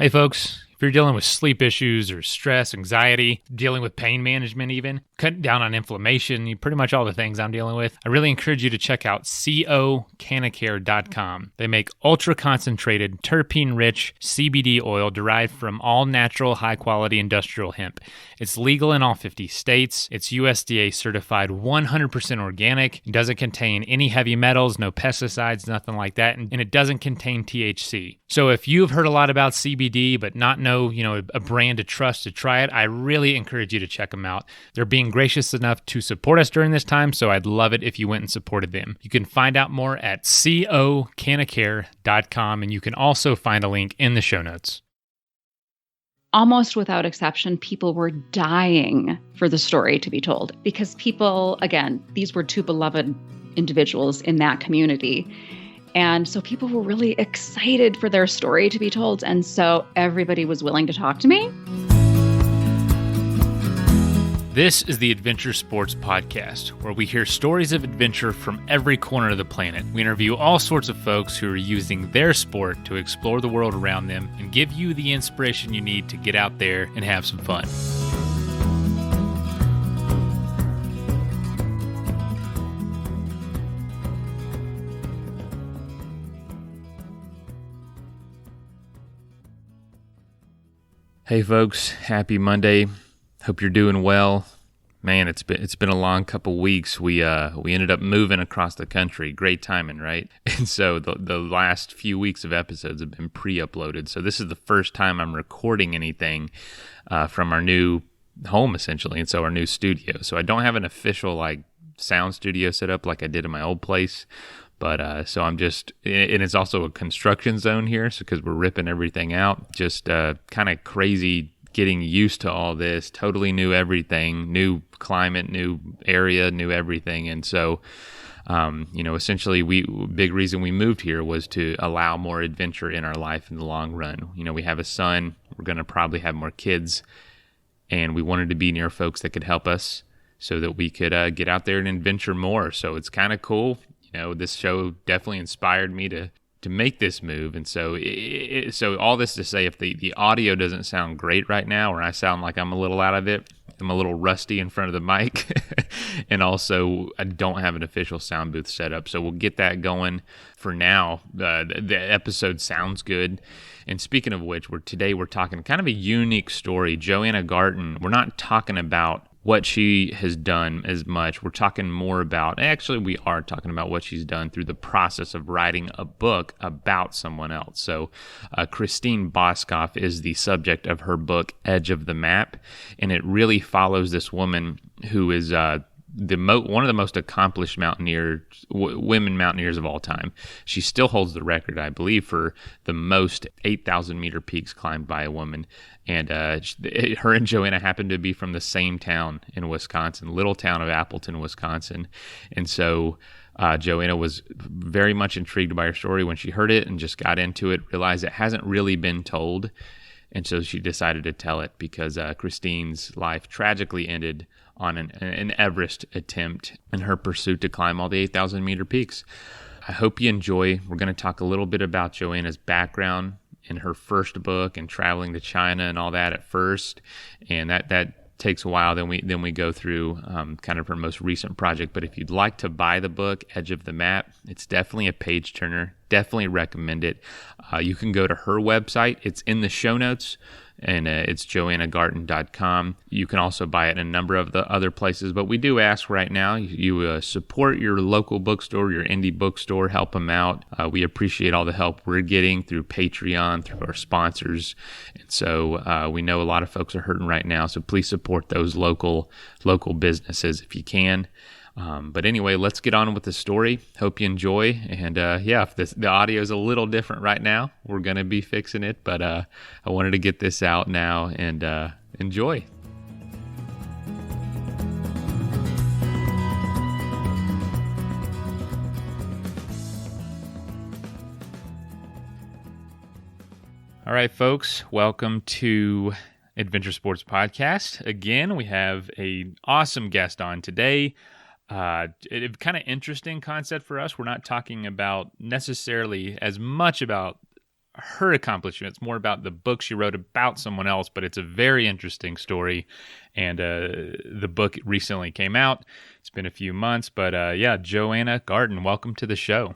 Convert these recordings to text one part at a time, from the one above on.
Hey folks, if you're dealing with sleep issues or stress, anxiety, dealing with pain management even, cutting down on inflammation, pretty much all the things I'm dealing with, I really encourage you to check out cocanacare.com. They make ultra-concentrated, terpene-rich CBD oil derived from all-natural, high-quality industrial hemp. It's legal in all 50 states. It's USDA certified 100% organic. It doesn't contain any heavy metals, no pesticides, nothing like that, and it doesn't contain THC. So if you've heard a lot about CBD but not know, a brand to trust to try it, I really encourage you to check them out. They're being gracious enough to support us during this time, so I'd love it if you went and supported them. You can find out more at cocanacare.com, and you can also find a link in the show notes. Almost without exception, people were dying for the story to be told because people, again, these were two beloved individuals in that community. And so people were really excited for their story to be told. And so everybody was willing to talk to me. This is the Adventure Sports Podcast, where we hear stories of adventure from every corner of the planet. We interview all sorts of folks who are using their sport to explore the world around them and give you the inspiration you need to get out there and have some fun. Hey folks, happy Monday. Hope you're doing well. Man, it's been a long couple weeks. We ended up moving across the country. Great timing, right? And so the last few weeks of episodes have been pre-uploaded. So this is the first time I'm recording anything from our new home, essentially, and so our new studio. So I don't have an official sound studio set up like I did in my old place. But so I'm just, and it's also a construction zone here, so because we're ripping everything out, just kind of crazy getting used to all this, totally new everything, new climate, new area, new everything. And so, essentially big reason we moved here was to allow more adventure in our life in the long run. We have a son, we're going to probably have more kids, and we wanted to be near folks that could help us so that we could get out there and adventure more. So it's kind of cool. This show definitely inspired me to make this move. And so so all this to say, if the audio doesn't sound great right now, or I sound like I'm a little out of it, I'm a little rusty in front of the mic, and also I don't have an official sound booth set up. So we'll get that going for now. The episode sounds good. And speaking of which, today we're talking kind of a unique story. Johanna Garton, we're not talking about what she has done as much. We're talking more about, actually we are talking about what she's done through the process of writing a book about someone else. So Christine Boskoff is the subject of her book, Edge of the Map, and it really follows this woman who is one of the most accomplished women mountaineers of all time. She still holds the record, I believe, for the most 8,000 meter peaks climbed by a woman. And her and Johanna happened to be from the same town in Wisconsin, little town of Appleton, Wisconsin. And so Johanna was very much intrigued by her story when she heard it and just got into it, realized it hasn't really been told. And so she decided to tell it because Christine's life tragically ended on an Everest attempt in her pursuit to climb all the 8,000 meter peaks. I hope you enjoy. We're going to talk a little bit about Johanna's background in her first book and traveling to China and all that at first, and that takes a while. Then we go through kind of her most recent project. But if you'd like to buy the book, Edge of the Map, it's definitely a page turner. Definitely recommend it. You can go to her website. It's in the show notes, and it's johannagarton.com. You can also buy it in a number of the other places, but we do ask right now you support your local bookstore, your indie bookstore, help them out. We appreciate all the help we're getting through Patreon, through our sponsors, and so we know a lot of folks are hurting right now, so please support those local businesses if you can. But anyway, let's get on with the story. Hope you enjoy. And if the audio is a little different right now, we're going to be fixing it. But I wanted to get this out now and enjoy. All right, folks, welcome to Adventure Sports Podcast. Again, we have an awesome guest on today. It kind of interesting concept for us. We're not talking about necessarily as much about her accomplishment. It's more about the book she wrote about someone else, but it's a very interesting story. And the book recently came out. It's been a few months, but yeah, Johanna Garton, welcome to the show.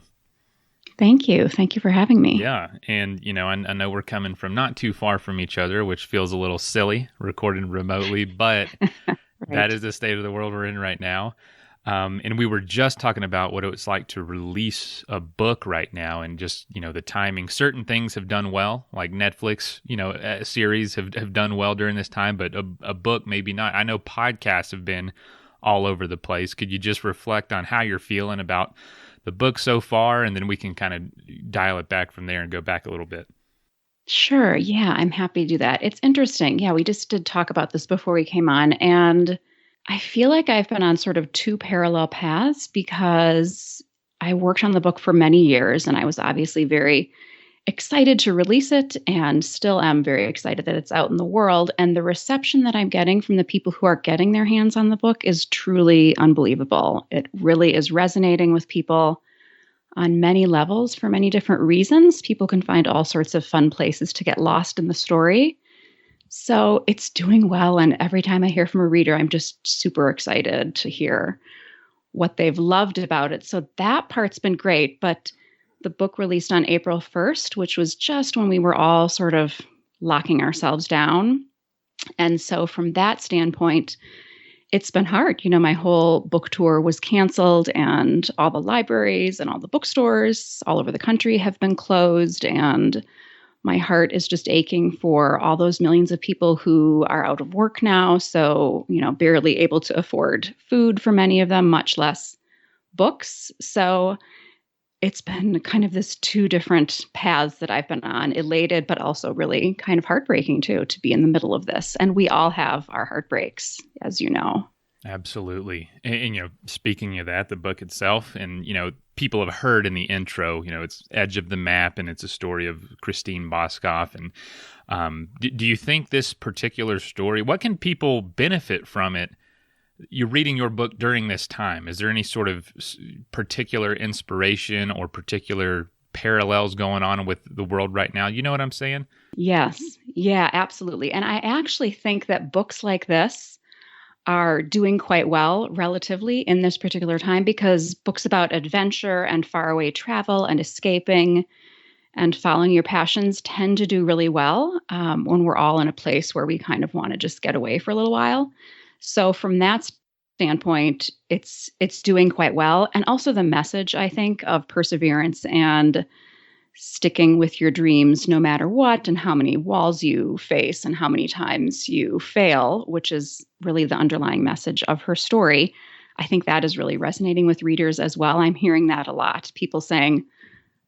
Thank you. Thank you for having me. Yeah. And, I know we're coming from not too far from each other, which feels a little silly recording remotely, but Right. That is the state of the world we're in right now. And we were just talking about what it's like to release a book right now and just, the timing. Certain things have done well, like Netflix, series have done well during this time, but a book maybe not. I know podcasts have been all over the place. Could you just reflect on how you're feeling about the book so far, and then we can kind of dial it back from there and go back a little bit? Sure. Yeah, I'm happy to do that. It's interesting. Yeah, we just did talk about this before we came on. And I feel like I've been on sort of two parallel paths because I worked on the book for many years and I was obviously very excited to release it and still am very excited that it's out in the world. And the reception that I'm getting from the people who are getting their hands on the book is truly unbelievable. It really is resonating with people on many levels for many different reasons. People can find all sorts of fun places to get lost in the story. So it's doing well. And every time I hear from a reader, I'm just super excited to hear what they've loved about it. So that part's been great. But the book released on April 1st, which was just when we were all sort of locking ourselves down. And so from that standpoint, it's been hard. My whole book tour was canceled and all the libraries and all the bookstores all over the country have been closed. And my heart is just aching for all those millions of people who are out of work now. So, barely able to afford food for many of them, much less books. So it's been kind of this two different paths that I've been on, elated, but also really kind of heartbreaking too, to be in the middle of this. And we all have our heartbreaks, as you know. Absolutely. And speaking of that, the book itself, and, people have heard in the intro, it's edge of the map and it's a story of Christine Boskoff. And do you think this particular story, what can people benefit from it? You're reading your book during this time. Is there any sort of particular inspiration or particular parallels going on with the world right now? You know what I'm saying? Yes. Yeah, absolutely. And I actually think that books like this are doing quite well relatively in this particular time because books about adventure and faraway travel and escaping and following your passions tend to do really well when we're all in a place where we kind of want to just get away for a little while. So from that standpoint, it's doing quite well. And also the message, I think, of perseverance and sticking with your dreams no matter what and how many walls you face and how many times you fail, which is really the underlying message of her story. I think that is really resonating with readers as well. I'm hearing that a lot. People saying,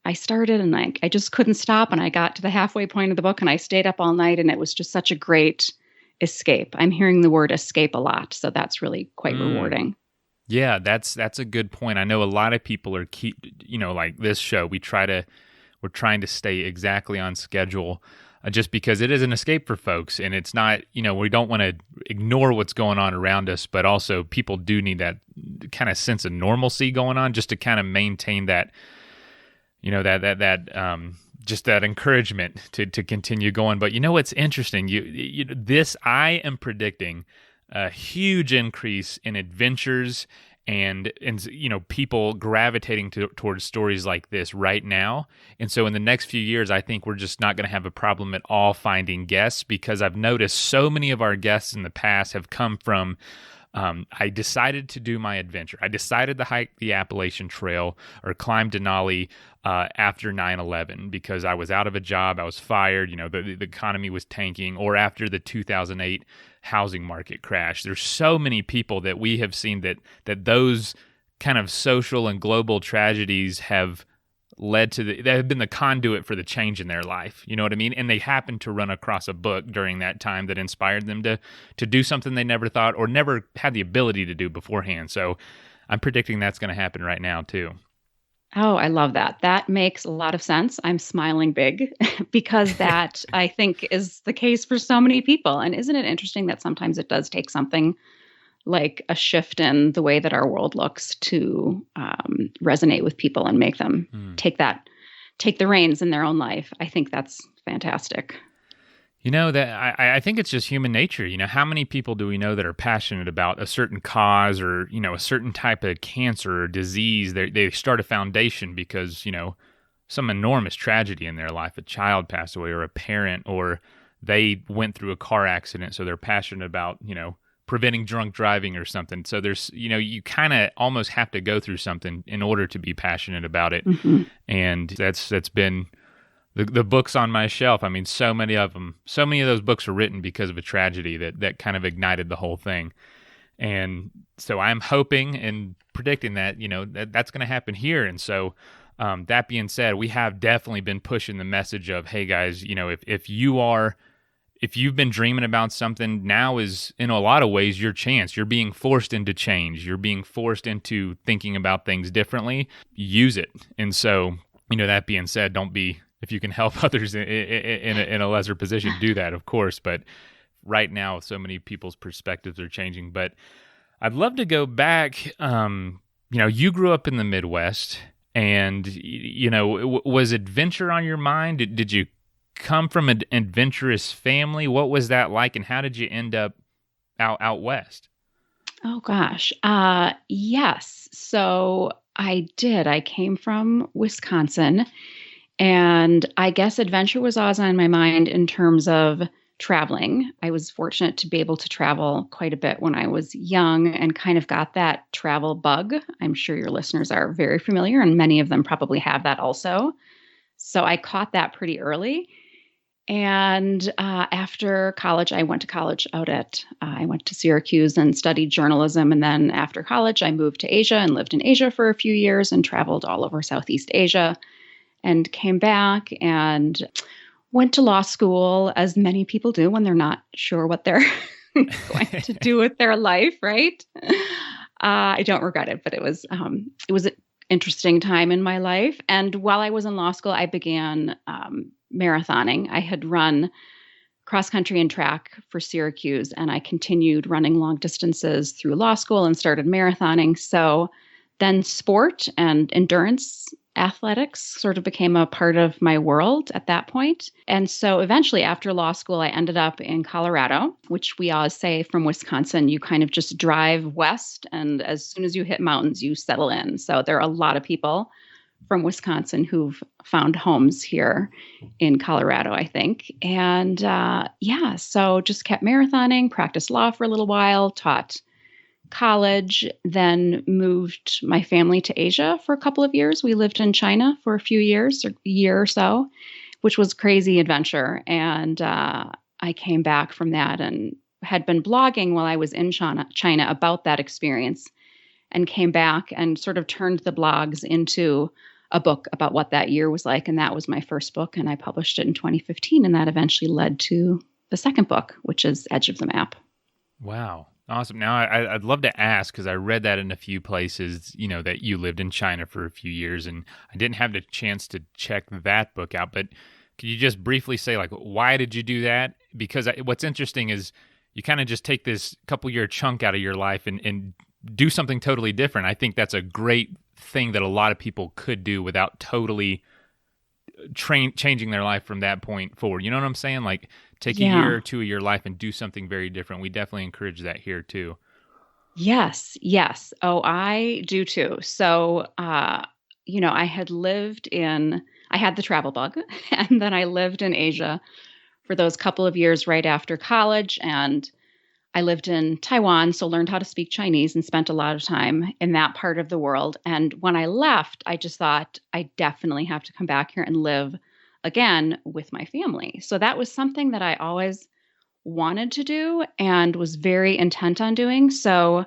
I started and I just couldn't stop and I got to the halfway point of the book and I stayed up all night and it was just such a great escape. I'm hearing the word escape a lot, so that's really quite rewarding. Yeah, that's a good point. I know a lot of people are like this show. We're trying to stay exactly on schedule, just because it is an escape for folks, and it's not. We don't want to ignore what's going on around us, but also people do need that kind of sense of normalcy going on, just to kind of maintain that. Just that encouragement to continue going. But what's interesting? I am predicting a huge increase in adventures and people gravitating towards stories like this right now. And so in the next few years, I think we're just not going to have a problem at all finding guests, because I've noticed so many of our guests in the past have come from I decided to do my adventure. I decided to hike the Appalachian Trail or climb Denali after 9/11 because I was out of a job. I was fired. The economy was tanking, or after the 2008 housing market crash. There's so many people that we have seen that those kind of social and global tragedies have led to that have been the conduit for the change in their life. You know what I mean? And they happened to run across a book during that time that inspired them to do something they never thought or never had the ability to do beforehand. So I'm predicting that's going to happen right now too. Oh, I love that. That makes a lot of sense. I'm smiling big because that I think is the case for so many people. And isn't it interesting that sometimes it does take something like a shift in the way that our world looks to resonate with people and make them take that take the reins in their own life. I think that's fantastic. That I think it's just human nature. How many people do we know that are passionate about a certain cause or, a certain type of cancer or disease? They start a foundation because, some enormous tragedy in their life, a child passed away or a parent, or they went through a car accident. So they're passionate about, preventing drunk driving or something. So there's, you kind of almost have to go through something in order to be passionate about it. Mm-hmm. And that's been the books on my shelf. I mean, so many of those books are written because of a tragedy that kind of ignited the whole thing. And so I'm hoping and predicting that, that's going to happen here. And so that being said, we have definitely been pushing the message of, hey guys, if you've been dreaming about something, now is in a lot of ways your chance. You're being forced into change. You're being forced into thinking about things differently. Use it. And so, that being said, if you can help others in a lesser position, do that, of course. But right now, so many people's perspectives are changing. But I'd love to go back. You grew up in the Midwest, and, was adventure on your mind? Did you come from an adventurous family? What was that like, and how did you end up out west? Oh, gosh. Yes. So I did. I came from Wisconsin. And I guess adventure was always on my mind in terms of traveling. I was fortunate to be able to travel quite a bit when I was young and kind of got that travel bug. I'm sure your listeners are very familiar, and many of them probably have that also. So I caught that pretty early. And after college, I went to Syracuse and studied journalism. And then after college, I moved to Asia and lived in Asia for a few years and traveled all over Southeast Asia. And came back and went to law school, as many people do when they're not sure what they're going to do with their life, right? I don't regret it, but it was an interesting time in my life. And while I was in law school, I began marathoning. I had run cross country and track for Syracuse, and I continued running long distances through law school and started marathoning. So then sport and endurance athletics sort of became a part of my world at that point. And so eventually after law school, I ended up in Colorado, which we always say from Wisconsin, you kind of just drive west, and as soon as you hit mountains, you settle in. So there are a lot of people from Wisconsin who've found homes here in Colorado, I think. And so just kept marathoning, practiced law for a little while, taught college, then moved my family to Asia for a couple of years. We lived in China for a few years, or a year or so, which was crazy adventure. And I came back from that and had been blogging while I was in China about that experience, and came back and sort of turned the blogs into a book about what that year was like. And that was my first book, and I published it in 2015. And that eventually led to the second book, which is Edge of the Map. Wow. Awesome. Now, I'd love to ask, because I read that in a few places, that you lived in China for a few years, and I didn't have the chance to check that book out. But could you just briefly say, why did you do that? Because what's interesting is you kind of just take this couple-year chunk out of your life and do something totally different. I think that's a great thing that a lot of people could do without totally changing their life from that point forward. You know what I'm saying? Take a year or two of your life and do something very different. We definitely encourage that here too. Yes. Oh, I do too. So, I had I had the travel bug, and then I lived in Asia for those couple of years right after college. And I lived in Taiwan, so learned how to speak Chinese and spent a lot of time in that part of the world. And when I left, I just thought I definitely have to come back here and live again with my family. So that was something that I always wanted to do and was very intent on doing. So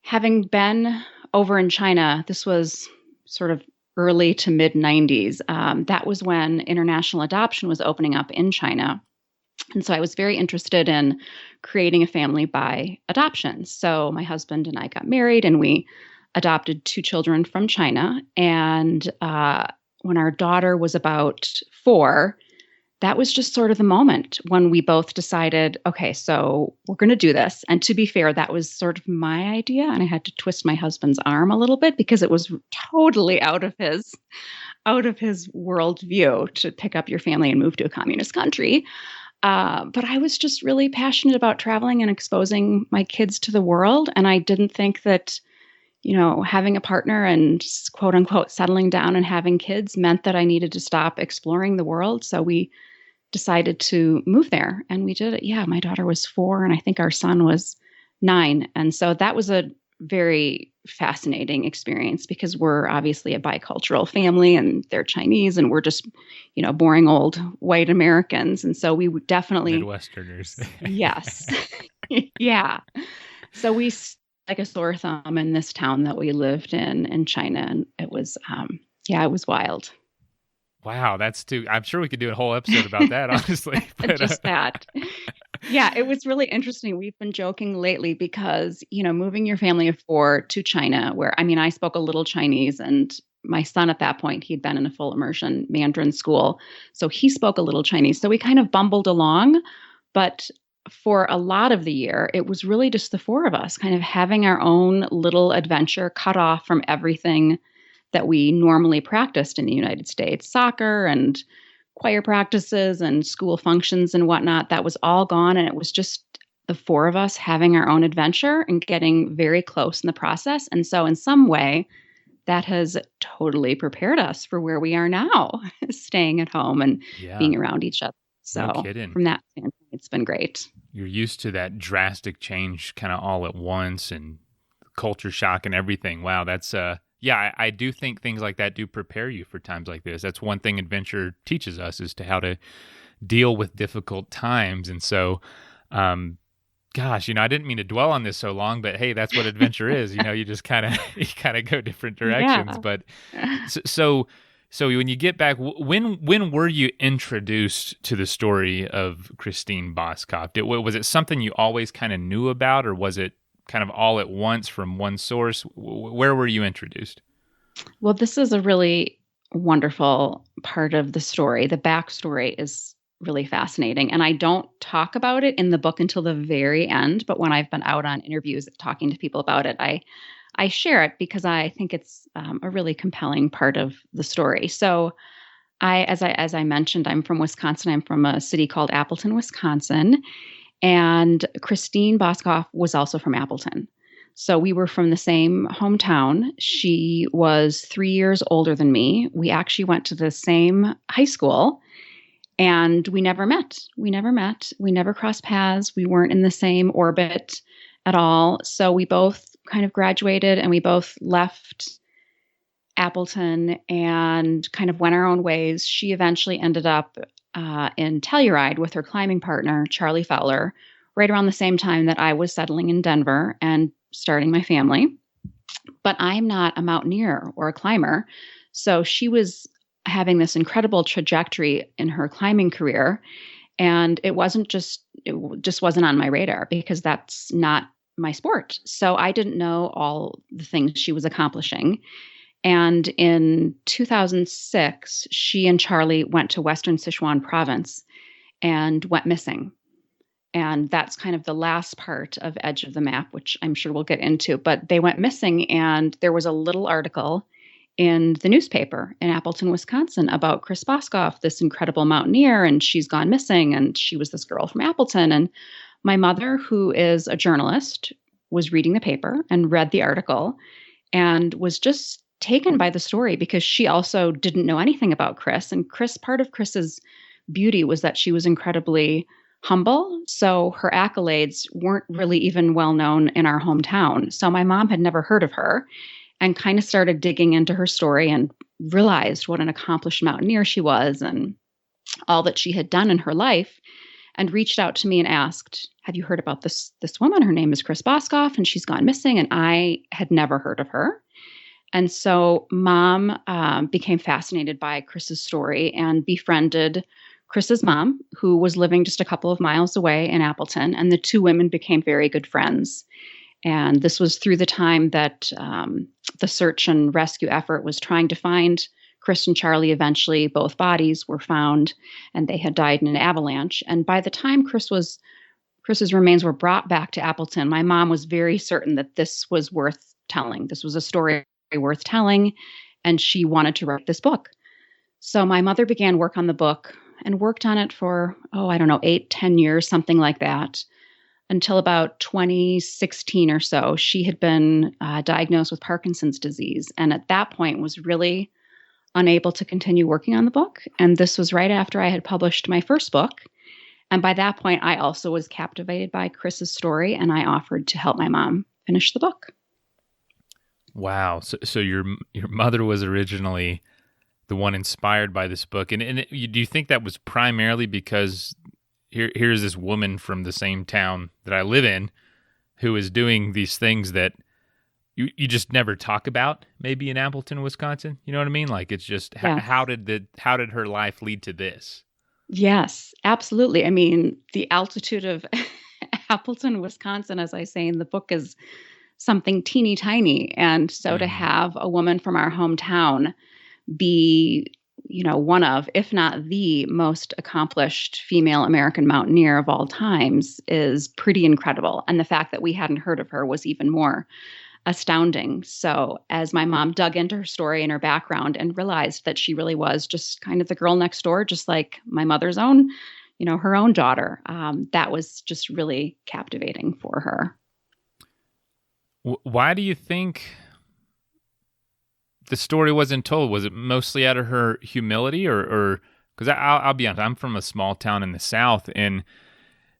having been over in China, this was sort of early to mid 90s. That was when international adoption was opening up in China. And so I was very interested in creating a family by adoption. So my husband and I got married, and we adopted 2 children from China. And when our daughter was about 4, that was just sort of the moment when we both decided, okay, so we're going to do this. And to be fair, that was sort of my idea. And I had to twist my husband's arm a little bit because it was totally out of his out of his worldview to pick up your family and move to a communist country. But I was just really passionate about traveling and exposing my kids to the world. And I didn't think that, having a partner and quote unquote settling down and having kids meant that I needed to stop exploring the world. So we decided to move there, and we did it. Yeah, my daughter was 4 and I think our son was 9. And so that was a very fascinating experience because we're obviously a bicultural family and they're Chinese and we're just, boring old white Americans. And so we would definitely Midwesterners. Yes. Yeah. So we like a sore thumb in this town that we lived in China. And it was, it was wild. Wow, I'm sure we could do a whole episode about that, honestly. But, just that. Yeah, it was really interesting. We've been joking lately because, moving your family of 4 to China, where, I spoke a little Chinese, and my son at that point, he'd been in a full immersion Mandarin school. So he spoke a little Chinese. So we kind of bumbled along. But for a lot of the year, it was really just the 4 of us kind of having our own little adventure, cut off from everything that we normally practiced in the United States, soccer and choir practices and school functions and whatnot. That was all gone. And it was just the 4 of us having our own adventure and getting very close in the process. And so in some way, that has totally prepared us for where we are now, staying at home and being around each other. So no kidding. From that standpoint, it's been great. You're used to that drastic change kind of all at once and culture shock and everything. Wow, that's I do think things like that do prepare you for times like this. That's one thing adventure teaches us, is to how to deal with difficult times. And so, I didn't mean to dwell on this so long, but hey, that's what adventure is. You just kind of go different directions. Yeah. But so when you get back, when were you introduced to the story of Christine Boskoff? Was it something you always kind of knew about, or was it kind of all at once from one source? Where were you introduced? Well, this is a really wonderful part of the story. The backstory is really fascinating. And I don't talk about it in the book until the very end. But when I've been out on interviews talking to people about it, I share it because I think it's a really compelling part of the story. So as I mentioned, I'm from Wisconsin. I'm from a city called Appleton, Wisconsin. And Christine Boskoff was also from Appleton. So we were from the same hometown. She was 3 years older than me. We actually went to the same high school, and we never met. We never crossed paths. We weren't in the same orbit at all. So we both kind of graduated and we both left Appleton and kind of went our own ways. She eventually ended up in Telluride with her climbing partner, Charlie Fowler, right around the same time that I was settling in Denver and starting my family. But I'm not a mountaineer or a climber. So she was having this incredible trajectory in her climbing career. And it just wasn't on my radar because that's not my sport. So I didn't know all the things she was accomplishing. And in 2006, she and Charlie went to Western Sichuan province and went missing. And that's kind of the last part of Edge of the Map, which I'm sure we'll get into. But they went missing, and there was a little article in the newspaper in Appleton, Wisconsin, about Chris Boskoff, this incredible mountaineer, and she's gone missing. And she was this girl from Appleton. And my mother, who is a journalist, was reading the paper and read the article and was just taken by the story because she also didn't know anything about Chris. And part of Chris's beauty was that she was incredibly humble. So her accolades weren't really even well known in our hometown. So my mom had never heard of her and kind of started digging into her story and realized what an accomplished mountaineer she was and all that she had done in her life, and reached out to me and asked, have you heard about this woman? Her name is Chris Boskoff and she's gone missing. And I had never heard of her. And so Mom became fascinated by Chris's story and befriended Chris's mom, who was living just a couple of miles away in Appleton. And the two women became very good friends. And this was through the time that the search and rescue effort was trying to find Chris and Charlie. Eventually, both bodies were found and they had died in an avalanche. And by the time Chris's remains were brought back to Appleton, my mom was very certain that this was worth telling. This was a story worth telling, and she wanted to write this book. So my mother began work on the book and worked on it for, I don't know, 8, 10 years, something like that, until about 2016 or so. She had been diagnosed with Parkinson's disease, and at that point was really unable to continue working on the book. And this was right after I had published my first book. And by that point, I also was captivated by Chris's story, and I offered to help my mom finish the book. Wow. So your mother was originally the one inspired by this book. And do you think that was primarily because here's this woman from the same town that I live in who is doing these things that you just never talk about, maybe in Appleton, Wisconsin? You know what I mean? Like, it's just, Yes. how did her life lead to this? Yes, absolutely. I mean, the altitude of Appleton, Wisconsin, as I say in the book, is something teeny tiny. And so to have a woman from our hometown be, one of, if not the most accomplished female American mountaineer of all times is pretty incredible. And the fact that we hadn't heard of her was even more astounding. So as my mom dug into her story and her background and realized that she really was just kind of the girl next door, just like my mother's own, her own daughter, that was just really captivating for her. Why do you think the story wasn't told? Was it mostly out of her humility, or because I'll be honest, I'm from a small town in the South, and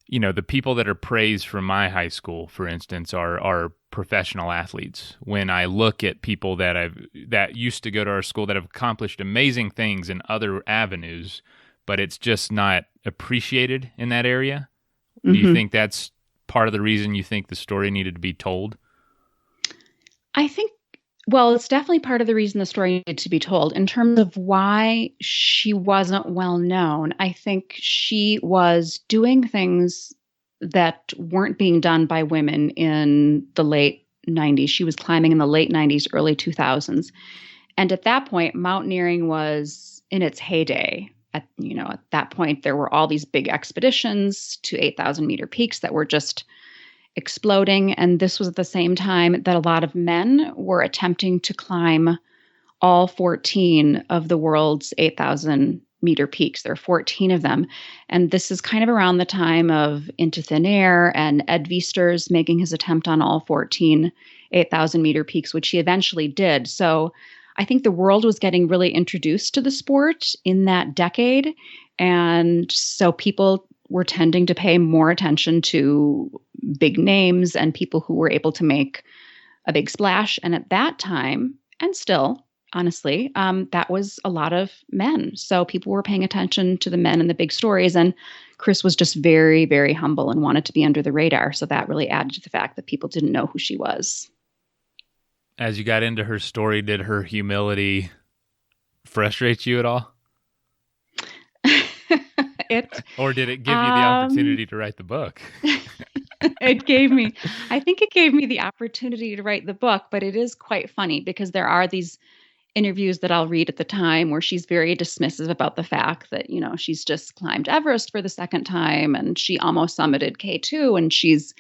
the people that are praised from my high school, for instance, are professional athletes. When I look at people that used to go to our school that have accomplished amazing things in other avenues, but it's just not appreciated in that area. Mm-hmm. Do you think that's part of the reason you think the story needed to be told? I think, well, it's definitely part of the reason the story needed to be told. In terms of why she wasn't well known, I think she was doing things that weren't being done by women in the late 90s. She was climbing in the late 90s, early 2000s. And at that point, mountaineering was in its heyday. At that point, there were all these big expeditions to 8,000 meter peaks that were just exploding. And this was at the same time that a lot of men were attempting to climb all 14 of the world's 8,000 meter peaks. There are 14 of them. And this is kind of around the time of Into Thin Air and Ed Viesturs making his attempt on all 14 8,000 meter peaks, which he eventually did. So I think the world was getting really introduced to the sport in that decade. And so people were tending to pay more attention to big names and people who were able to make a big splash. And at that time, and still, honestly, that was a lot of men. So people were paying attention to the men and the big stories. And Chris was just very, very humble and wanted to be under the radar. So that really added to the fact that people didn't know who she was. As you got into her story, did her humility frustrate you at all? Or did it give you the opportunity to write the book? I think it gave me the opportunity to write the book, but it is quite funny because there are these interviews that I'll read at the time where she's very dismissive about the fact that, she's just climbed Everest for the second time and she almost summited K2 and she's,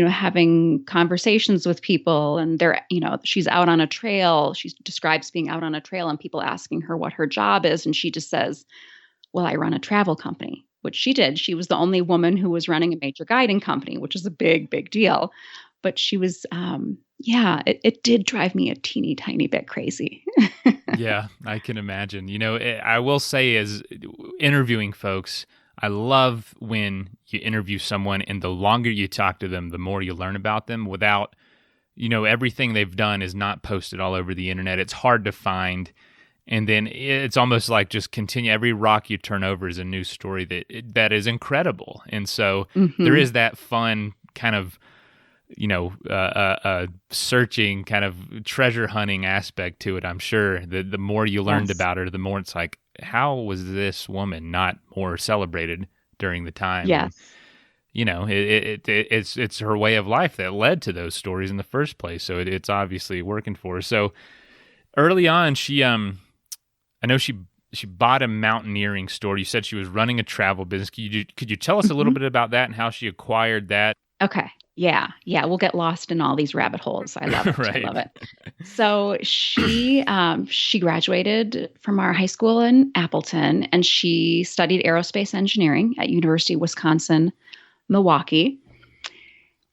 having conversations with people and she's out on a trail. She describes being out on a trail and people asking her what her job is. And she just says, well, I run a travel company, which she did. She was the only woman who was running a major guiding company, which is a big, big deal. But she was, it did drive me a teeny tiny bit crazy. Yeah, I can imagine. I will say, as interviewing folks, I love when you interview someone and the longer you talk to them, the more you learn about them without, everything they've done is not posted all over the internet. It's hard to find. And then it's almost like just continue. Every rock you turn over is a new story that is incredible. And so there is that fun kind of, searching kind of treasure hunting aspect to it. I'm sure the more you learned about her, the more it's like, how was this woman not more celebrated during the time? Yes. And, it's her way of life that led to those stories in the first place. So it's obviously working for her. So early on, I know she bought a mountaineering store. You said she was running a travel business. Could you tell us a little bit about that and how she acquired that? Okay. Yeah, yeah, we'll get lost in all these rabbit holes. I love it. I Right. love it. So she graduated from our high school in Appleton, and she studied aerospace engineering at University of Wisconsin, Milwaukee.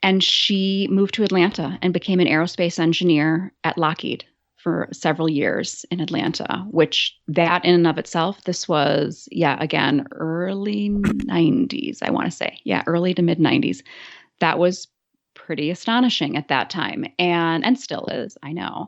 And she moved to Atlanta and became an aerospace engineer at Lockheed for several years in Atlanta, which that in and of itself, this was, yeah, again, early 90s, I want to say. Yeah, early to mid 90s. That was pretty astonishing at that time and still is, I know.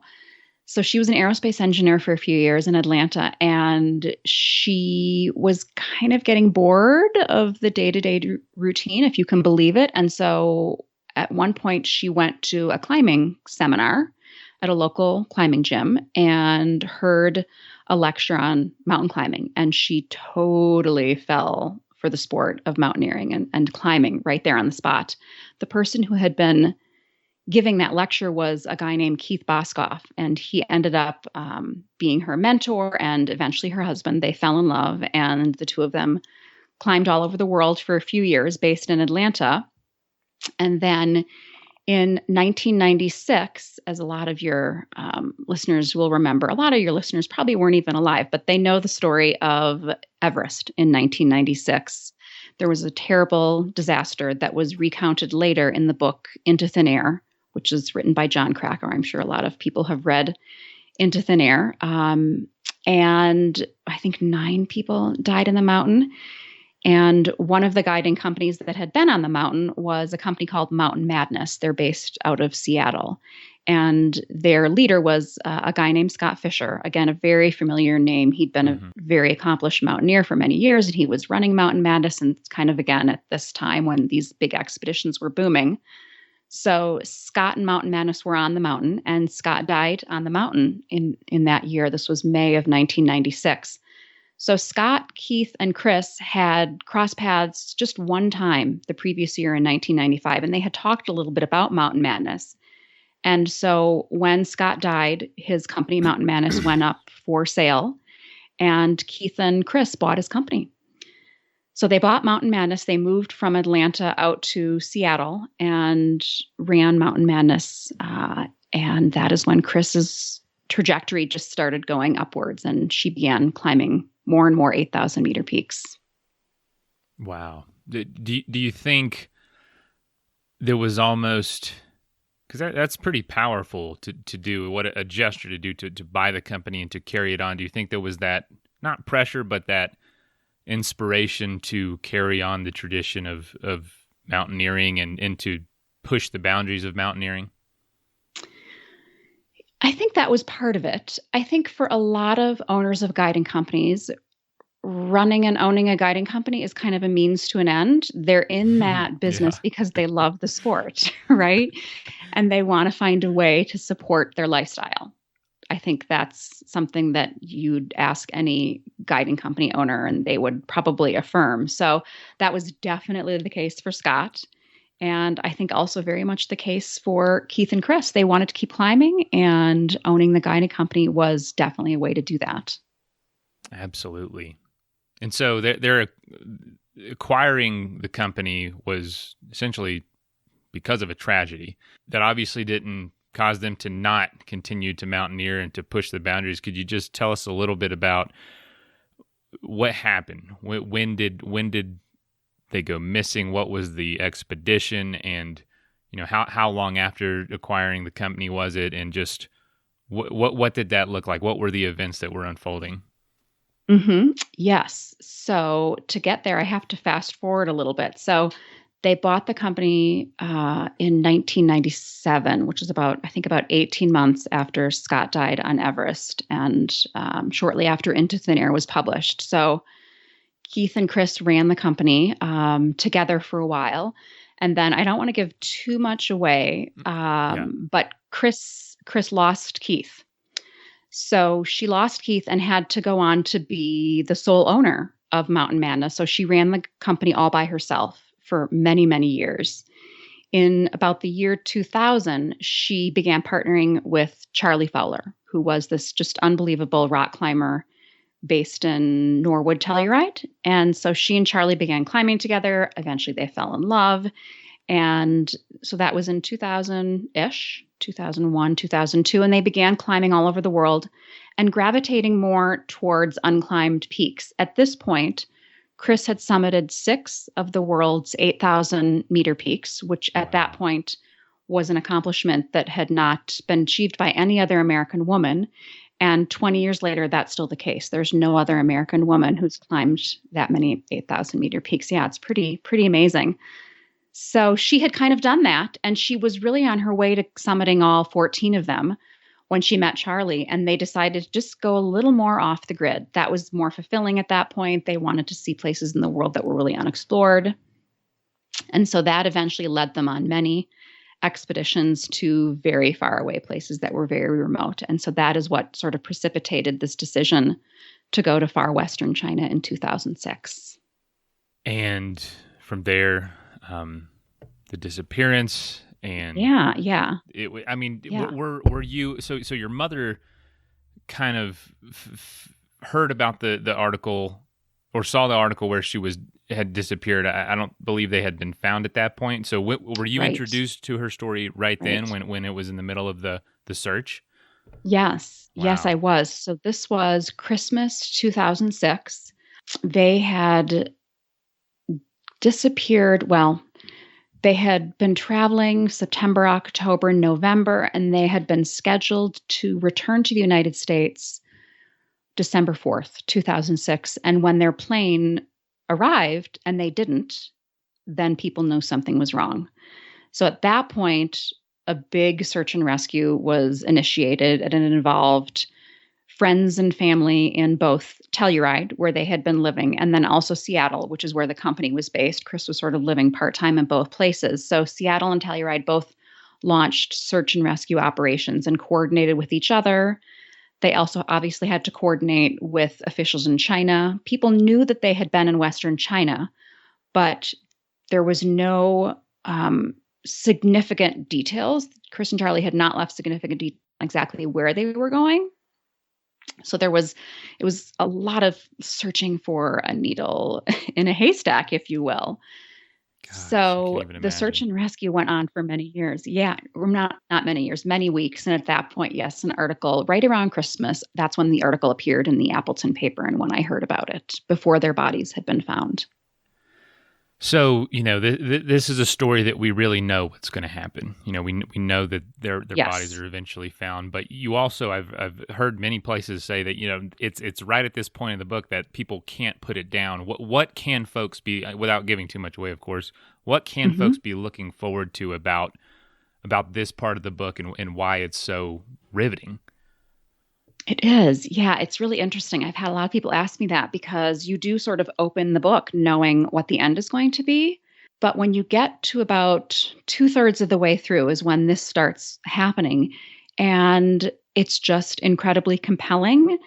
So she was an aerospace engineer for a few years in Atlanta, and she was kind of getting bored of the day-to-day routine, if you can believe it. And so at one point she went to a climbing seminar at a local climbing gym and heard a lecture on mountain climbing, and she totally fell for the sport of mountaineering and climbing right there on the spot. The person who had been giving that lecture was a guy named Keith Boskoff, and he ended up being her mentor and eventually her husband. They fell in love, and the two of them climbed all over the world for a few years, based in Atlanta. And then in 1996, as a lot of your listeners will remember, a lot of your listeners probably weren't even alive, but they know the story of Everest in 1996. There was a terrible disaster that was recounted later in the book Into Thin Air, which is written by John Krakauer. I'm sure a lot of people have read Into Thin Air. And I think 9 people died in the mountain. And one of the guiding companies that had been on the mountain was a company called Mountain Madness. They're based out of Seattle. And their leader was a guy named Scott Fisher. Again, a very familiar name. He'd been a very accomplished mountaineer for many years, and he was running Mountain Madness, and kind of again at this time when these big expeditions were booming. So Scott and Mountain Madness were on the mountain, and Scott died on the mountain in that year. This was May of 1996. So Scott, Keith, and Chris had crossed paths just one time the previous year in 1995, and they had talked a little bit about Mountain Madness. And so when Scott died, his company, Mountain Madness, went up for sale, and Keith and Chris bought his company. So they bought Mountain Madness. They moved from Atlanta out to Seattle and ran Mountain Madness. And that is when Chris's trajectory just started going upwards, and she began climbing more and more 8,000 meter peaks. Wow. Do you think there was almost, because that's pretty powerful to do, what a gesture to do, to buy the company and to carry it on. Do you think there was that, not pressure, but that inspiration to carry on the tradition of mountaineering and to push the boundaries of mountaineering? I think that was part of it. I think for a lot of owners of guiding companies, running and owning a guiding company is kind of a means to an end. They're in that business because they love the sport, right? And they want to find a way to support their lifestyle. I think that's something that you'd ask any guiding company owner, and they would probably affirm. So that was definitely the case for Scott. And I think also very much the case for Keith and Chris. They wanted to keep climbing, and owning the guiding company was definitely a way to do that. Absolutely. And so they're acquiring the company was essentially because of a tragedy that obviously didn't cause them to not continue to mountaineer and to push the boundaries. Could you just tell us a little bit about what happened? When did they go missing? What was the expedition? And how long after acquiring the company was it? And just what did that look like? What were the events that were unfolding? Yes. So to get there, I have to fast forward a little bit. So they bought the company in 1997, which is about 18 months after Scott died on Everest, and shortly after Into Thin Air was published. So Keith and Chris ran the company together for a while. And then I don't want to give too much away, but Chris lost Keith. So she lost Keith and had to go on to be the sole owner of Mountain Madness. So she ran the company all by herself for many, many years. In about the year 2000, she began partnering with Charlie Fowler, who was this just unbelievable rock climber based in Norwood, Telluride. And so she and Charlie began climbing together. Eventually they fell in love. And so that was in 2000-ish, 2001, 2002, and they began climbing all over the world and gravitating more towards unclimbed peaks. At this point, Chris had summited 6 of the world's 8,000-meter peaks, which at that point was an accomplishment that had not been achieved by any other American woman. And 20 years later, that's still the case. There's no other American woman who's climbed that many 8,000-meter peaks. Yeah, it's pretty amazing. So she had kind of done that, and she was really on her way to summiting all 14 of them when she met Charlie, and they decided to just go a little more off the grid. That was more fulfilling at that point. They wanted to see places in the world that were really unexplored. And so that eventually led them on many expeditions to very far away places that were very remote. And so that is what sort of precipitated this decision to go to far western China in 2006. And from there, the disappearance and yeah. Were you so your mother kind of heard about the article or saw the article where she had disappeared? I don't believe they had been found at that point. So were you introduced to her story right then when it was in the middle of the search? Yes. Wow. Yes, I was. So this was Christmas 2006. They had disappeared. Well, they had been traveling September, October, November, and they had been scheduled to return to the United States December 4th, 2006. And when their plane arrived and they didn't, then people knew something was wrong. So at that point, a big search and rescue was initiated, and it involved friends and family in both Telluride, where they had been living, and then also Seattle, which is where the company was based. Chris was sort of living part-time in both places. So Seattle and Telluride both launched search and rescue operations and coordinated with each other. They also obviously had to coordinate with officials in China. People knew that they had been in Western China, but there was no significant details. Chris and Charlie had not left significant details exactly where they were going. So it was a lot of searching for a needle in a haystack, if you will. Gosh, so the search and rescue went on for many years. Yeah, not many years, many weeks. And at that point, yes, an article right around Christmas, that's when the article appeared in the Appleton paper and when I heard about it, before their bodies had been found. So, this is a story that we really know what's going to happen. We know that their Yes. bodies are eventually found. But you also, I've heard many places say that it's right at this point in the book that people can't put it down. What can folks be, without giving too much away, of course, what can folks be looking forward to about this part of the book and why it's so riveting? It is. Yeah, it's really interesting. I've had a lot of people ask me that because you do sort of open the book knowing what the end is going to be. But when you get to about 2/3 of the way through is when this starts happening. And it's just incredibly compelling.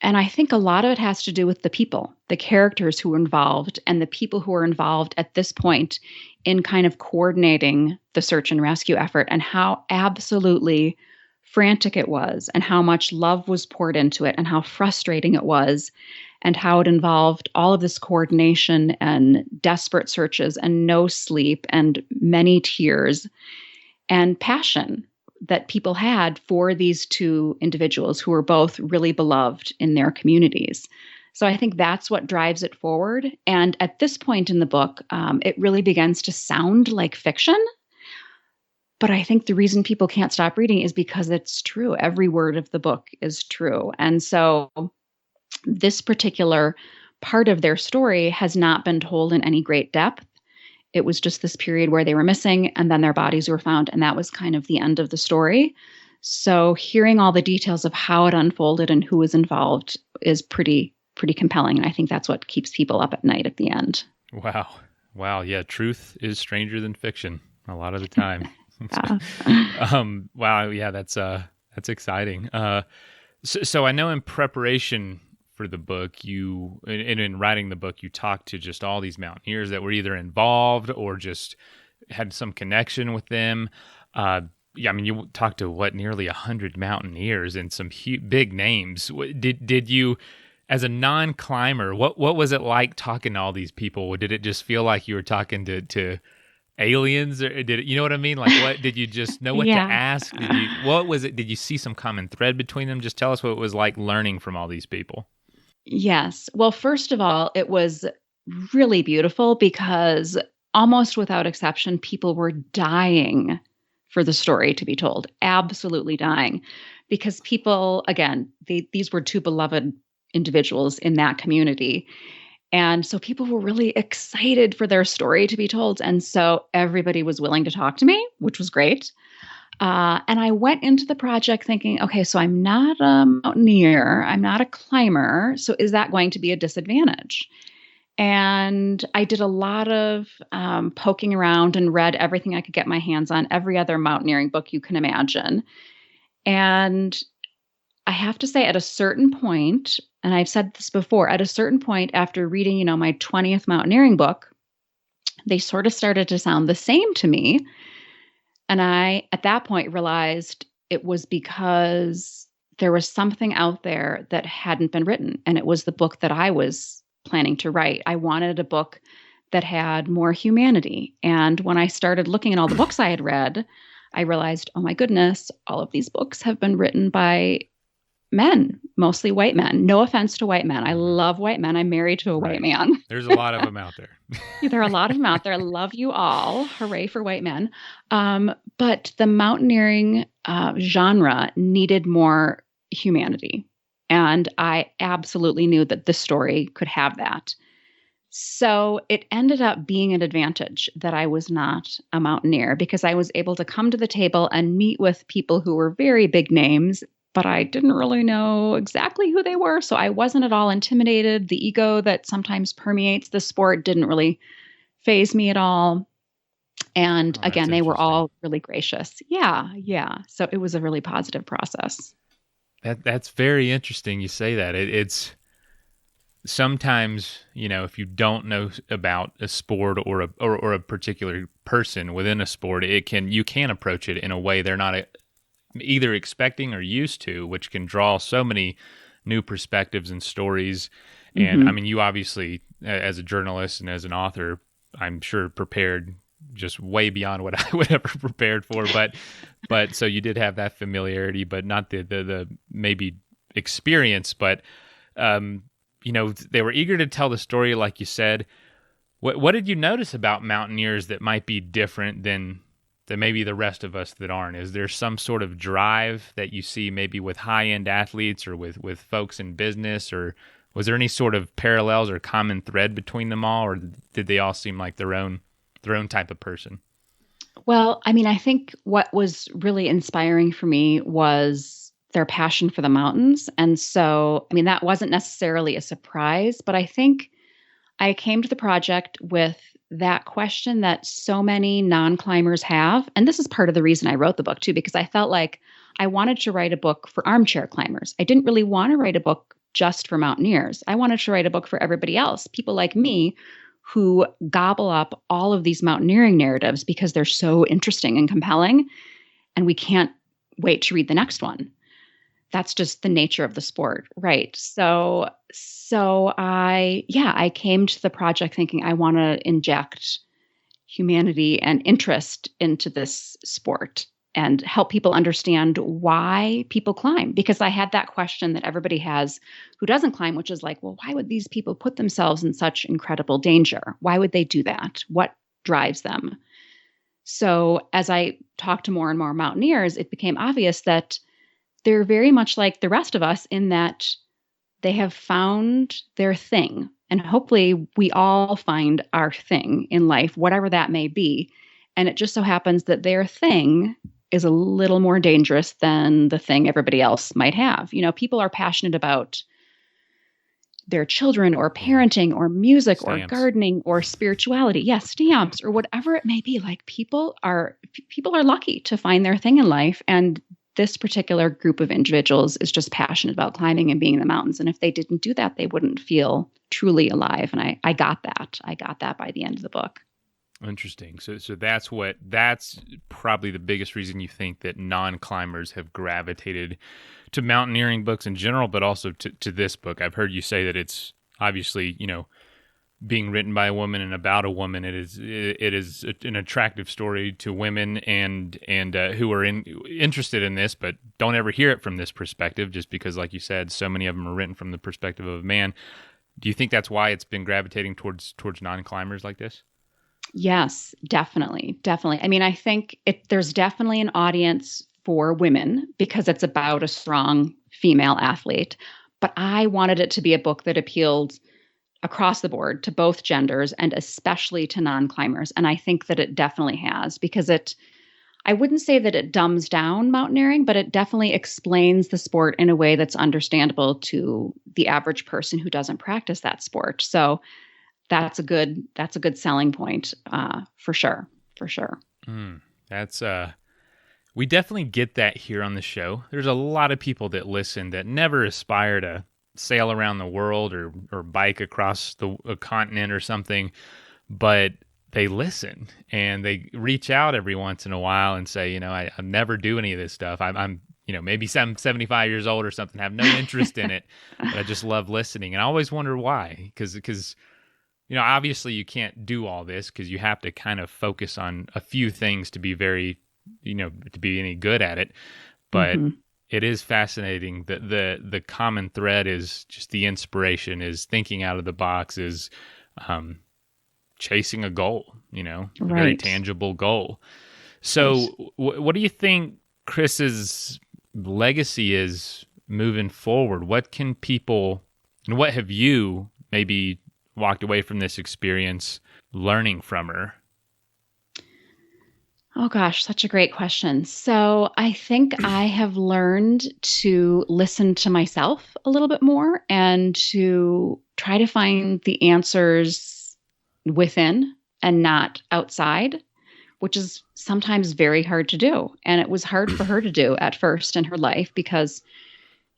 And I think a lot of it has to do with the people, the characters who are involved, and the people who are involved at this point in kind of coordinating the search and rescue effort, and how absolutely frantic it was, and how much love was poured into it, and how frustrating it was, and how it involved all of this coordination and desperate searches and no sleep and many tears and passion that people had for these two individuals who were both really beloved in their communities. So I think that's what drives it forward. And at this point in the book, it really begins to sound like fiction. But I think the reason people can't stop reading is because it's true. Every word of the book is true. And so this particular part of their story has not been told in any great depth. It was just this period where they were missing and then their bodies were found. And that was kind of the end of the story. So hearing all the details of how it unfolded and who was involved is pretty compelling. And I think that's what keeps people up at night at the end. Wow. Yeah. Truth is stranger than fiction a lot of the time. Wow. Yeah. That's exciting. So I know in preparation for the book, in writing the book, you talked to just all these mountaineers that were either involved or just had some connection with them. You talked to nearly 100 mountaineers and some big names. Did you, as a non-climber, what was it like talking to all these people? Did it just feel like you were talking to aliens, or did it, you know what I mean? Like, what did you just know what to Yeah. ask? What was it? Did you see some common thread between them? Just tell us what it was like learning from all these people. Yes. Well, first of all, it was really beautiful because almost without exception, people were dying for the story to be told, absolutely dying. Because people, again, these were two beloved individuals in that community. And so people were really excited for their story to be told. And so everybody was willing to talk to me, which was great. And I went into the project thinking, okay, so I'm not a mountaineer, I'm not a climber. So is that going to be a disadvantage? And I did a lot of poking around and read everything I could get my hands on, every other mountaineering book you can imagine. And I have to say, at a certain point, and I've said this before, at a certain point after reading, my 20th mountaineering book, they sort of started to sound the same to me. And I, at that point, realized it was because there was something out there that hadn't been written. And it was the book that I was planning to write. I wanted a book that had more humanity. And when I started looking at all the books I had read, I realized, oh my goodness, all of these books have been written by men, mostly white men. No offense to white men. I love white men. I'm married to a white man. There's a lot of them out there. There are a lot of them out there. I love you all. Hooray for white men. But the mountaineering genre needed more humanity. And I absolutely knew that this story could have that. So it ended up being an advantage that I was not a mountaineer because I was able to come to the table and meet with people who were very big names, but I didn't really know exactly who they were. So I wasn't at all intimidated. The ego that sometimes permeates the sport didn't really faze me at all. And again, they were all really gracious. Yeah. So it was a really positive process. That's very interesting you say that. It's sometimes, if you don't know about a sport or a particular person within a sport, you can approach it in a way they're not either expecting or used to, which can draw so many new perspectives and stories. And I mean, you obviously, as a journalist and as an author, I'm sure prepared just way beyond what I would ever prepared for. But so you did have that familiarity, but not the maybe experience. But they were eager to tell the story, like you said. What did you notice about mountaineers that might be different than maybe the rest of us that aren't? Is there some sort of drive that you see maybe with high-end athletes or with folks in business, or was there any sort of parallels or common thread between them all, or did they all seem like their own type of person? Well, I mean, I think what was really inspiring for me was their passion for the mountains. And so, I mean, that wasn't necessarily a surprise, but I think I came to the project with that question that so many non-climbers have. And this is part of the reason I wrote the book too, because I felt like I wanted to write a book for armchair climbers. I didn't really want to write a book just for mountaineers. I wanted to write a book for everybody else, people like me who gobble up all of these mountaineering narratives because they're so interesting and compelling, and we can't wait to read the next one. That's just the nature of the sport, right? So I came to the project thinking I want to inject humanity and interest into this sport and help people understand why people climb. Because I had that question that everybody has who doesn't climb, which is like, well, why would these people put themselves in such incredible danger? Why would they do that? What drives them? So as I talked to more and more mountaineers, it became obvious that they're very much like the rest of us in that they have found their thing. And hopefully we all find our thing in life, whatever that may be. And it just so happens that their thing is a little more dangerous than the thing everybody else might have. People are passionate about their children or parenting or music Stamps. Or gardening or spirituality. Yes, stamps or whatever it may be. Like people are lucky to find their thing in life. And this particular group of individuals is just passionate about climbing and being in the mountains. And if they didn't do that, they wouldn't feel truly alive. And I got that. I got that by the end of the book. Interesting. So that's probably the biggest reason you think that non-climbers have gravitated to mountaineering books in general, but also to this book. I've heard you say that it's obviously, being written by a woman and about a woman. It is an attractive story to women and who are interested in this, but don't ever hear it from this perspective, just because, like you said, so many of them are written from the perspective of a man. Do you think that's why it's been gravitating towards non-climbers like this? Yes, definitely. Definitely. I mean, I think there's definitely an audience for women because it's about a strong female athlete. But I wanted it to be a book that appealed across the board to both genders and especially to non-climbers. And I think that it definitely has, because I wouldn't say that it dumbs down mountaineering, but it definitely explains the sport in a way that's understandable to the average person who doesn't practice that sport. So that's a good selling point, for sure. For sure. That's we definitely get that here on the show. There's a lot of people that listen that never aspire to sail around the world or bike across a continent or something, but they listen and they reach out every once in a while and say, I never do any of this stuff. I'm maybe I'm 75 years old or something, have no interest in it, but I just love listening. And I always wonder why, because obviously you can't do all this because you have to kind of focus on a few things to be very, to be any good at it. But it is fascinating that the common thread is just the inspiration, is thinking out of the box, is chasing a goal, a very tangible goal. So what do you think Chris's legacy is moving forward? What can people, and what have you maybe walked away from this experience learning from her? Oh gosh, such a great question. So I think I have learned to listen to myself a little bit more and to try to find the answers within and not outside, which is sometimes very hard to do. And it was hard for her to do at first in her life because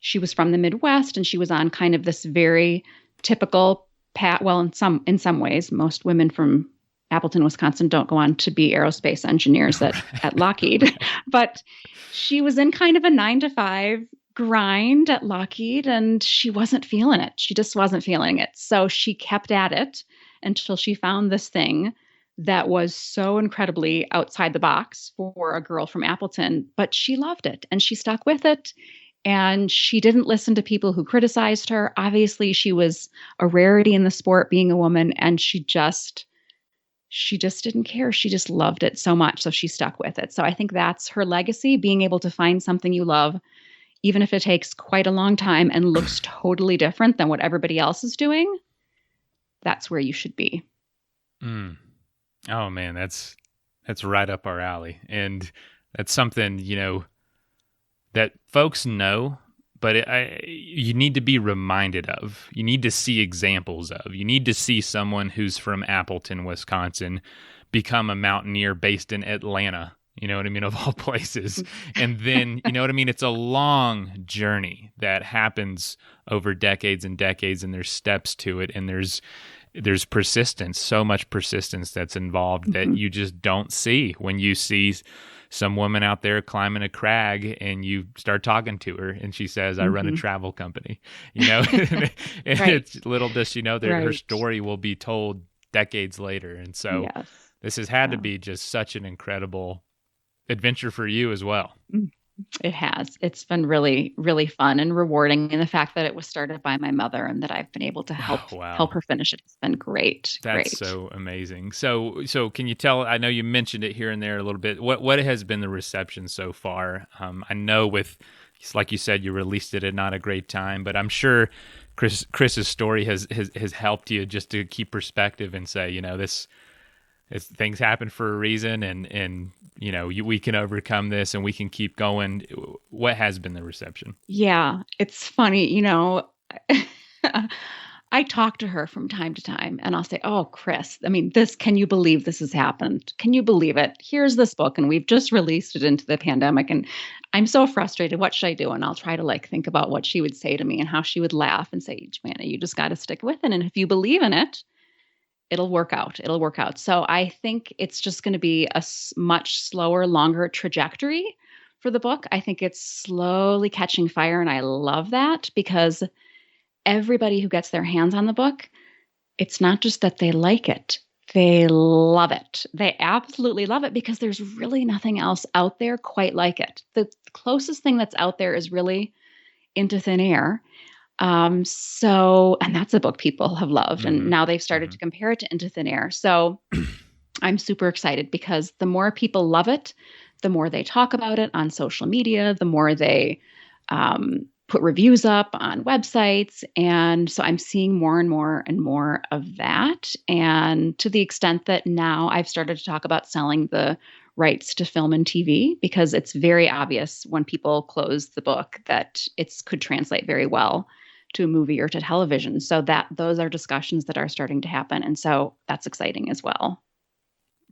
she was from the Midwest and she was on kind of this very typical path. Well, in some ways, most women from Appleton, Wisconsin don't go on to be aerospace engineers at Lockheed, but she was in kind of a 9-to-5 grind at Lockheed and she wasn't feeling it. She just wasn't feeling it. So she kept at it until she found this thing that was so incredibly outside the box for a girl from Appleton, but she loved it and she stuck with it. And she didn't listen to people who criticized her. Obviously, she was a rarity in the sport being a woman, and she just didn't care. She just loved it so much. So she stuck with it. So I think that's her legacy, being able to find something you love, even if it takes quite a long time and looks totally different than what everybody else is doing. That's where you should be. Oh man, that's right up our alley. And that's something, that folks know, but you need to be reminded of. You need to see examples of. You need to see someone who's from Appleton, Wisconsin, become a mountaineer based in Atlanta, you know what I mean, of all places. And then, you know what I mean, it's a long journey that happens over decades and decades, and there's steps to it, and there's persistence, so much persistence that's involved that you just don't see when you see some woman out there climbing a crag and you start talking to her and she says, I run a travel company, and it's little does she know that her story will be told decades later. And so this has had to be just such an incredible adventure for you as well. It has. It's been really, really fun and rewarding. And the fact that it was started by my mother and that I've been able to help her finish it has been great. That's so amazing. So can you tell, I know you mentioned it here and there a little bit, what has been the reception so far? I know like you said, you released it at not a great time, but I'm sure Chris's story has helped you just to keep perspective and say, things happen for a reason, and we can overcome this and we can keep going. What has been the reception? Yeah, it's funny. I talk to her from time to time and I'll say, oh, Chris, I mean, can you believe this has happened? Can you believe it? Here's this book and we've just released it into the pandemic and I'm so frustrated. What should I do? And I'll try to think about what she would say to me and how she would laugh and say, Johanna, you just got to stick with it. And if you believe in it, it'll work out. It'll work out. So I think it's just going to be a much slower, longer trajectory for the book. I think it's slowly catching fire. And I love that because everybody who gets their hands on the book it's not just that they like it, they love it. They absolutely love it because there's really nothing else out there quite like it. The closest thing that's out there is really Into Thin Air. And that's a book people have loved. And now they've started to compare it to Into Thin Air. So I'm super excited because the more people love it, the more they talk about it on social media, the more they put reviews up on websites. And so I'm seeing more and more and more of that. And to the extent that now I've started to talk about selling the rights to film and TV, because it's very obvious when people close the book that it could translate very well to a movie or to television. So that those are discussions that are starting to happen. And so that's exciting as well.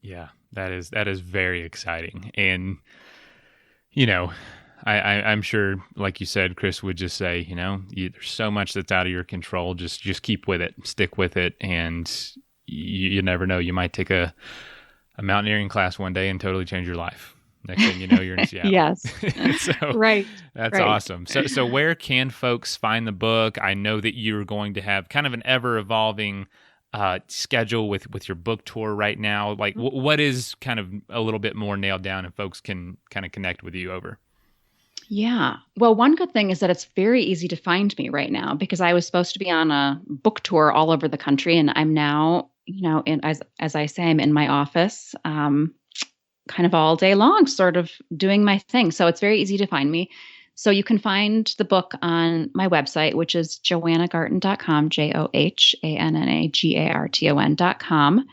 Yeah, that is very exciting. And, you know, I'm sure, like you said, Chris would just say, there's so much that's out of your control. Just keep with it, stick with it. And you never know. You might take a mountaineering class one day and totally change your life. Next thing you know, you're in Seattle. Yes. So right. That's awesome. So where can folks find the book? I know that you're going to have kind of an ever evolving schedule with your book tour right now. Like what is kind of a little bit more nailed down and folks can kind of connect with you over? Yeah. Well, one good thing is that it's very easy to find me right now because I was supposed to be on a book tour all over the country. And I'm now, as I say, I'm in my office, kind of all day long, sort of doing my thing. So it's very easy to find me. So you can find the book on my website, which is johannagarton.com, JohannaGarton.com.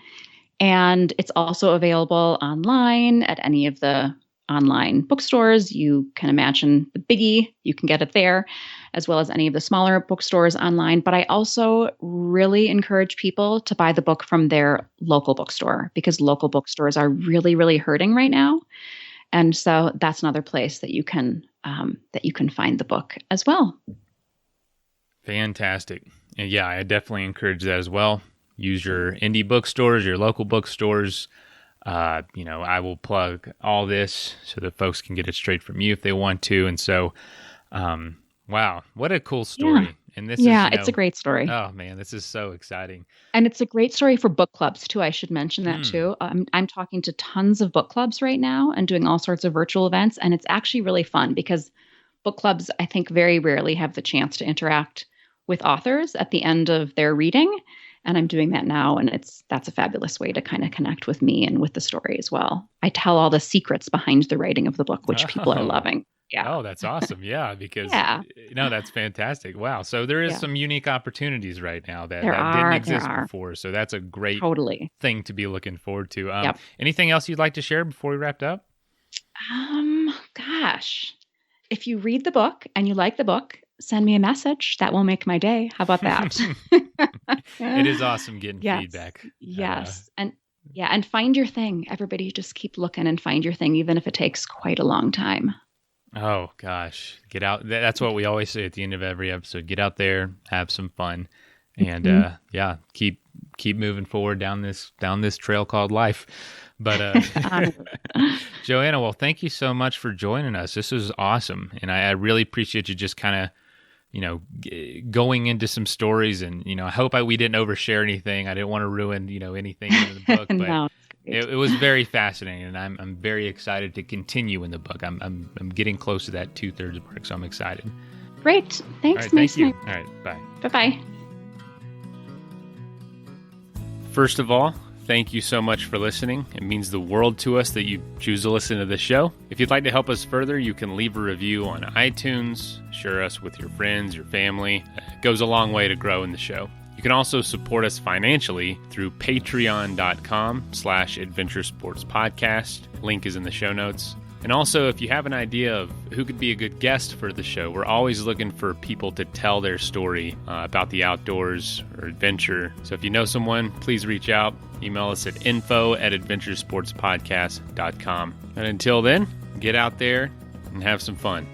And it's also available online at any of the online bookstores. You can imagine the biggie, you can get it there, as well as any of the smaller bookstores online. But I also really encourage people to buy the book from their local bookstore because local bookstores are really, really hurting right now. And so that's another place that you can find the book as well. Fantastic. And yeah, I definitely encourage that as well. Use your indie bookstores, your local bookstores. I will plug all this so that folks can get it straight from you if they want to. And so, wow, what a cool story. Yeah. And this it's a great story. Oh man, this is so exciting. And it's a great story for book clubs too. I should mention that too. I'm talking to tons of book clubs right now and doing all sorts of virtual events. And it's actually really fun because book clubs, I think, very rarely have the chance to interact with authors at the end of their reading. And I'm doing that now. And that's a fabulous way to kind of connect with me and with the story as well. I tell all the secrets behind the writing of the book, which people are loving. Yeah. Oh, that's awesome. Yeah, because that's fantastic. Wow. So there is some unique opportunities right now that didn't exist before. So that's a great thing to be looking forward to. Anything else you'd like to share before we wrapped up? Gosh, if you read the book and you like the book, send me a message. That will make my day. How about that? It is awesome getting feedback. Yes. And find your thing. Everybody just keep looking and find your thing, even if it takes quite a long time. Oh gosh, get out. That's what we always say at the end of every episode. Get out there, have some fun, and keep moving forward down this trail called life. But Johanna, well, thank you so much for joining us. This was awesome, and I really appreciate you just kind of going into some stories, and I hope we didn't overshare anything. I didn't want to ruin anything in the book, but. No. It was very fascinating, and I'm very excited to continue in the book. I'm getting close to that 2/3 mark, so I'm excited. Great, thanks. All right, thank you. All right, bye. Bye. First of all, thank you so much for listening. It means the world to us that you choose to listen to this show. If you'd like to help us further, you can leave a review on iTunes, share us with your friends, your family. It goes a long way to grow in the show. You can also support us financially through patreon.com/adventuresportspodcast. Link is in the show notes. And also, if you have an idea of who could be a good guest for the show, we're always looking for people to tell their story about the outdoors or adventure. So if you know someone, please reach out. Email us at info@adventuresportspodcast.com. And until then, get out there and have some fun.